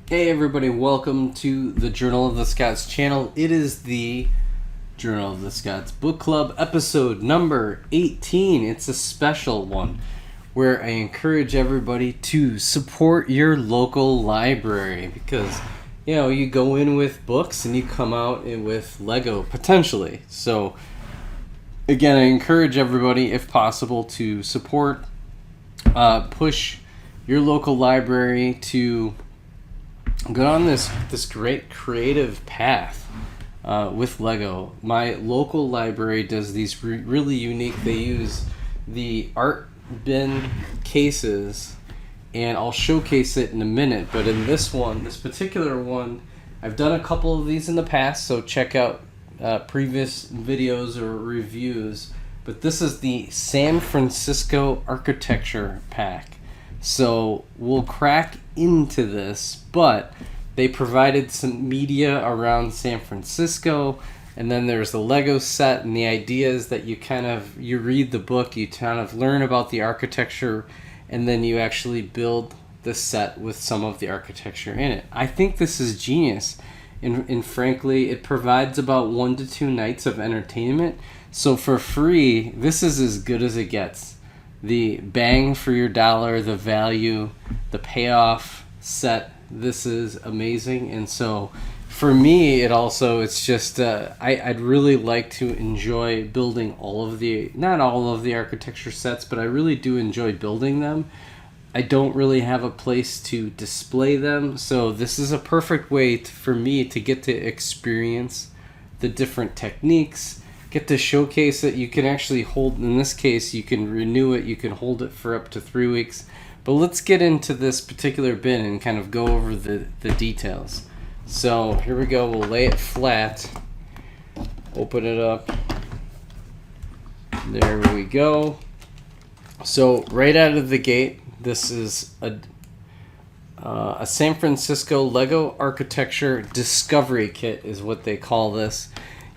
Hey everybody, welcome to the Journal of the Scots channel. It is the Journal of the Scots Book Club episode number 18. It's a special one where I encourage everybody to support your local library because, you go in with books and you come out with Lego potentially. So, again, I encourage everybody, if possible, to support, push your local library to go on this great creative path with Lego. My local library does these really unique. They use the art bin cases, and I'll showcase it in a minute. But in this particular one, I've done a couple of these in the past, so check out previous videos or reviews. But this is the San Francisco Architecture Pack. So we'll crack into this, but they provided some media around San Francisco, and then there's the Lego set, and the idea is that you read the book, you kind of learn about the architecture, and then you actually build the set with some of the architecture in it. I think this is genius, and frankly, it provides about 1 to 2 nights of entertainment. So for free, this is as good as it gets. The bang for your dollar, the value, the payoff set, this is amazing. And so for me, it's just I'd really like to enjoy building not all of the architecture sets, but I really do enjoy building them. I don't really have a place to display them, so this is a perfect way for me to get to experience the different techniques, get to showcase it. You can actually hold, in this case, you can renew it, you can hold it for up to 3 weeks. But let's get into this particular bin and kind of go over the details. So here we go, we'll lay it flat, open it up, there we go. So right out of the gate, this is a San Francisco Lego Architecture Discovery Kit is what they call this.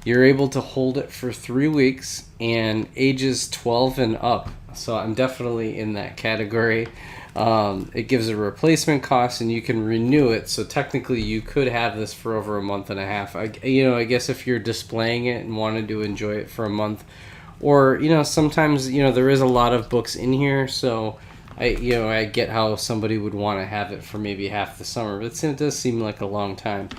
You're able to hold it for 3 weeks and ages 12 and up. So I'm definitely in that category. It gives a replacement cost and you can renew it. So technically you could have this for over a month and a half. I guess if you're displaying it and wanted to enjoy it for a month, or, sometimes, there is a lot of books in here. So I get how somebody would want to have it for maybe half the summer, but it does seem like a long time.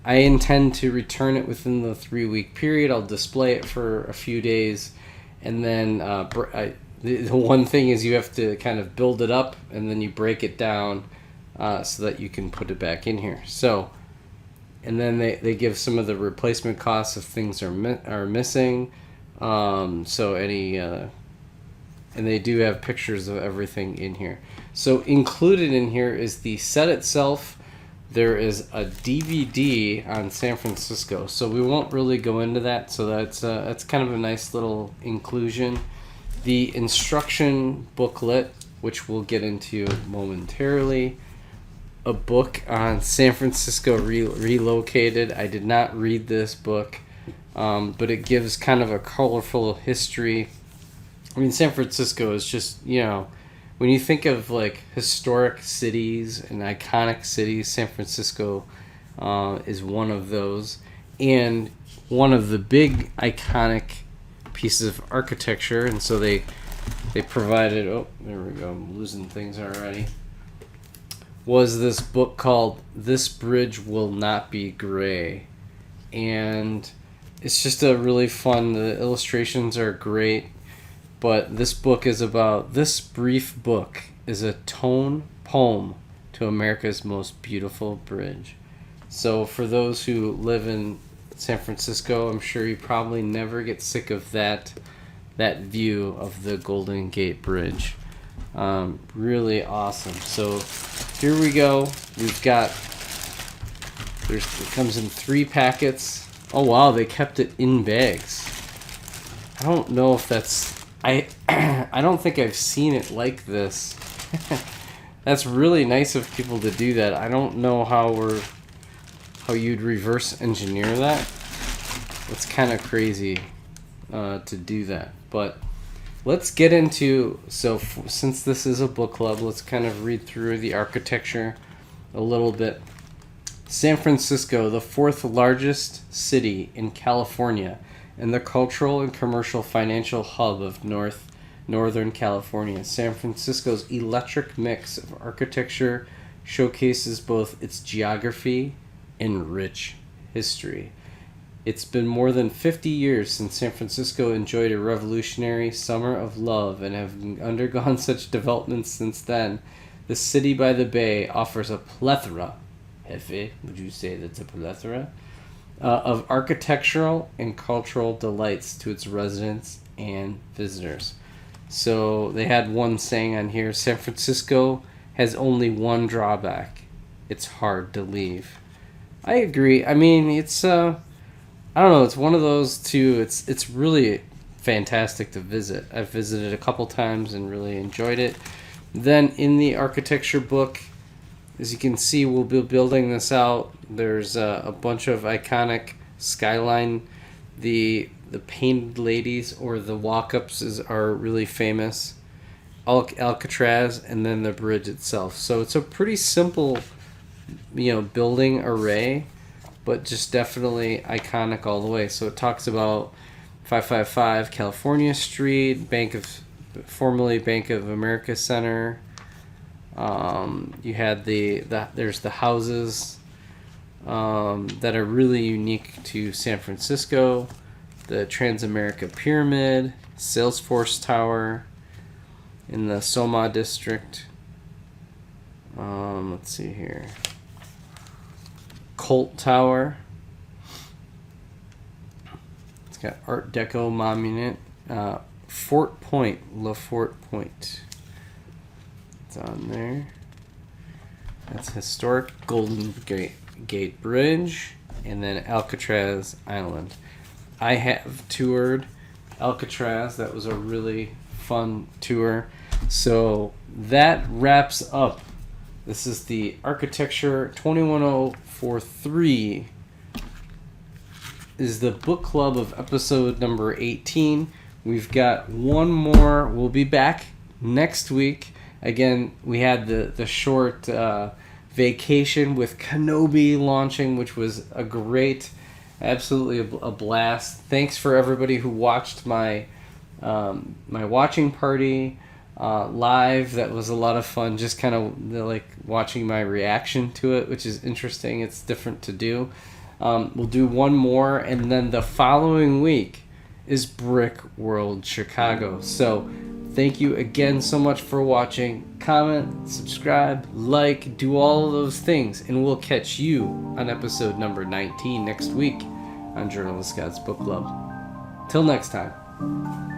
I intend to return it within the 3-week period. I'll display it for a few days, and then the one thing is you have to kind of build it up, and then you break it down so that you can put it back in here. So, and then they give some of the replacement costs if things are missing. So any and they do have pictures of everything in here. So included in here is the set itself. There is a DVD on San Francisco, so we won't really go into that. So that's kind of a nice little inclusion. The instruction booklet, which we'll get into momentarily. A book on San Francisco Relocated. I did not read this book, but it gives kind of a colorful history. I mean, San Francisco is just, when you think of like historic cities and iconic cities, San Francisco is one of those, and one of the big iconic pieces of architecture. And so they provided, oh, there we go, I'm losing things already, was this book called This Bridge Will Not Be Gray. And it's just a really fun, the illustrations are great. But this brief book is a tone poem to America's most beautiful bridge. So for those who live in San Francisco, I'm sure you probably never get sick of that view of the Golden Gate Bridge. Really awesome. So here we go. It comes in 3 packets. Oh wow, they kept it in bags. I don't know if that's... I don't think I've seen it like this. That's really nice of people to do that. I don't know how you'd reverse engineer that. It's kind of crazy to do that. But let's get into, since this is a book club, let's kind of read through the architecture a little bit. San Francisco, the fourth largest city in California and the cultural and commercial financial hub of Northern California. San Francisco's electric mix of architecture showcases both its geography and rich history. It's been more than 50 years since San Francisco enjoyed a revolutionary summer of love and have undergone such developments since then. The city by the bay offers a plethora, Jefe, would you say that's a plethora? Of architectural and cultural delights to its residents and visitors. So they had one saying on here, San Francisco has only one drawback. It's hard to leave. I agree. I mean, it's I don't know, it's one of those two. It's really fantastic to visit. I've visited a couple times and really enjoyed it. Then in the architecture book, as you can see, we'll be building this out. There's a bunch of iconic skyline. The painted ladies or the walk-ups are really famous. Alcatraz, and then the bridge itself. So it's a pretty simple, building array, but just definitely iconic all the way. So it talks about 555 California Street, formerly Bank of America Center. You had there's the houses that are really unique to San Francisco, the Transamerica Pyramid, Salesforce Tower in the Soma district. Let's see here. Colt Tower. It's got Art Deco monument. Fort Point, La Fort Point. It's on there. That's historic Golden Gate Bridge, and then Alcatraz Island. I have toured Alcatraz. That was a really fun tour. So that wraps up. This is the Architecture 21043 is the book club of episode number 18. We've got one more. We'll be back next week. Again, we had the short vacation with Kenobi launching, which was absolutely a blast. Thanks for everybody who watched my watching party live. That was a lot of fun, just kind of like watching my reaction to it, which is interesting. It's different to do. We'll do one more, and then the following week is Brick World Chicago. So thank you again so much for watching. Comment, subscribe, like, do all of those things, and we'll catch you on episode number 19 next week on Journalist Scott's Book Club. Till next time.